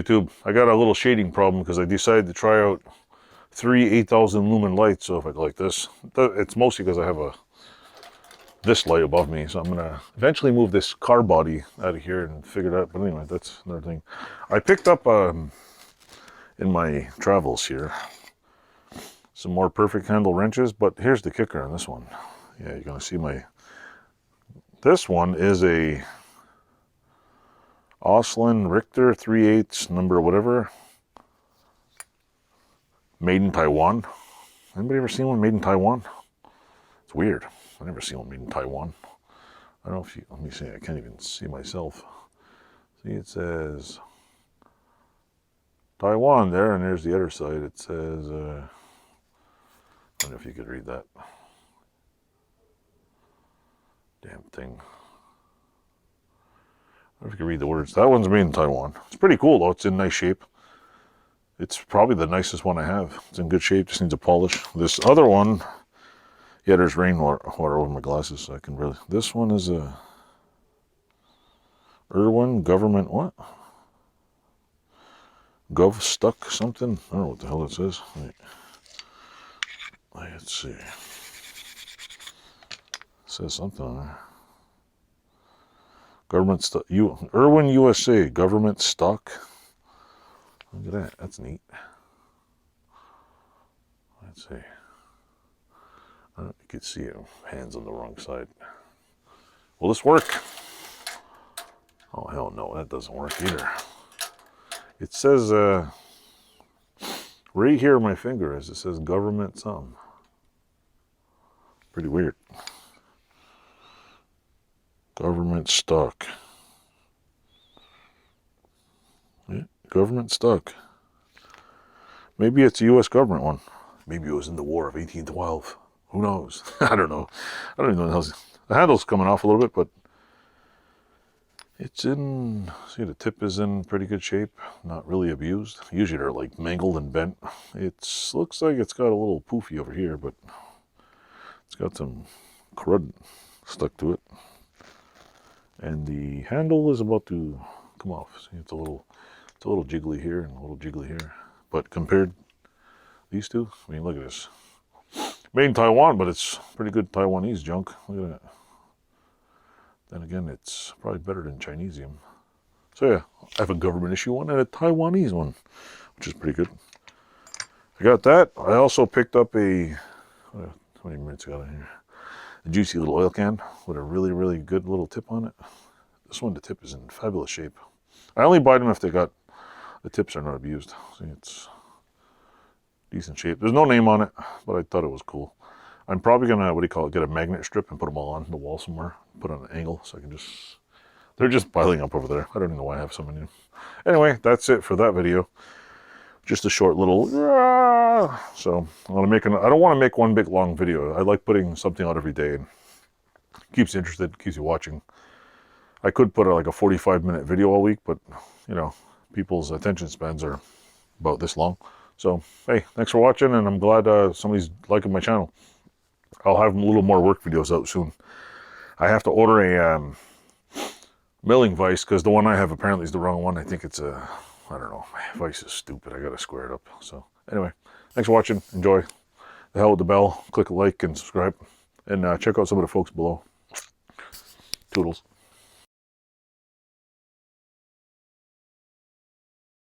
YouTube. I got a little shading problem because I decided to try out 3 8,000 lumen lights. So if I go like this, it's mostly because I have this light above me. So I'm gonna eventually move this car body out of here and figure it out. But anyway, that's another thing. I picked up in my travels here some more perfect handle wrenches, but here's the kicker on this one. Yeah, you're gonna see this one is a Oslin Richter 3/8 number whatever, made in Taiwan. Anybody ever seen one made in Taiwan? It's weird. I never seen one made in Taiwan. I don't know if you, let me see, I can't even see myself. See, it says Taiwan there, and there's the other side. It says, I don't know if you could read that. Damn thing. I don't know if you can read the words. That one's made in Taiwan. It's pretty cool though. It's in nice shape. It's probably the nicest one I have. It's in good shape, just needs a polish. This other one, yeah, there's rainwater over my glasses, so I can really. This one is a Irwin Government, what? Gov Stuck something? I don't know what the hell it says. Let's see. It says something on there. Government Stock. Irwin USA, Government Stock. Look at that. That's neat. Let's see. I don't know if you can see it. Hands on the wrong side. Will this work? Oh, hell no. That doesn't work either. It says, right here my finger is, it says government something. Pretty weird. Government stock. Yeah, government stock. Maybe it's a U.S. government one. Maybe it was in the War of 1812. Who knows? I don't know. I don't even know what the hell. The handle's coming off a little bit, but it's in, see, the tip is in pretty good shape. Not really abused. Usually they're like mangled and bent. It looks like it's got a little poofy over here, but it's got some crud stuck to it. And the handle is about to come off. See, it's a little jiggly here and a little jiggly here. But compared these two, I mean, look at this. Made in Taiwan, but it's pretty good Taiwanese junk. Look at that. Then again, it's probably better than Chinesium. So yeah, I have a government issue one and a Taiwanese one, which is pretty good. I got that. I also picked up a, how many minutes I got in here? A juicy little oil can with a really, really good little tip on it. This one, the tip is in fabulous shape. I only buy them if the tips are not abused. See, it's decent shape. There's no name on it, but I thought it was cool. I'm probably gonna, get a magnet strip and put them all on the wall somewhere, put on an angle so I can just, they're just piling up over there. I don't even know why I have so many. Anyway, that's it for that video. Just a short little, so I'm gonna make I don't want to make one big long video. I like putting something out every day and keeps you interested, keeps you watching. I could put like a 45-minute video all week, but you know, people's attention spans are about this long. So hey, thanks for watching, and I'm glad somebody's liking my channel. I'll have a little more work videos out soon. I have to order a milling vise because the one I have apparently is the wrong one. I think it's a, I don't know, my vise is stupid. I gotta square it up. So anyway, thanks for watching. Enjoy. The hell with the bell. Click a like and subscribe, and check out some of the folks below. Toodles.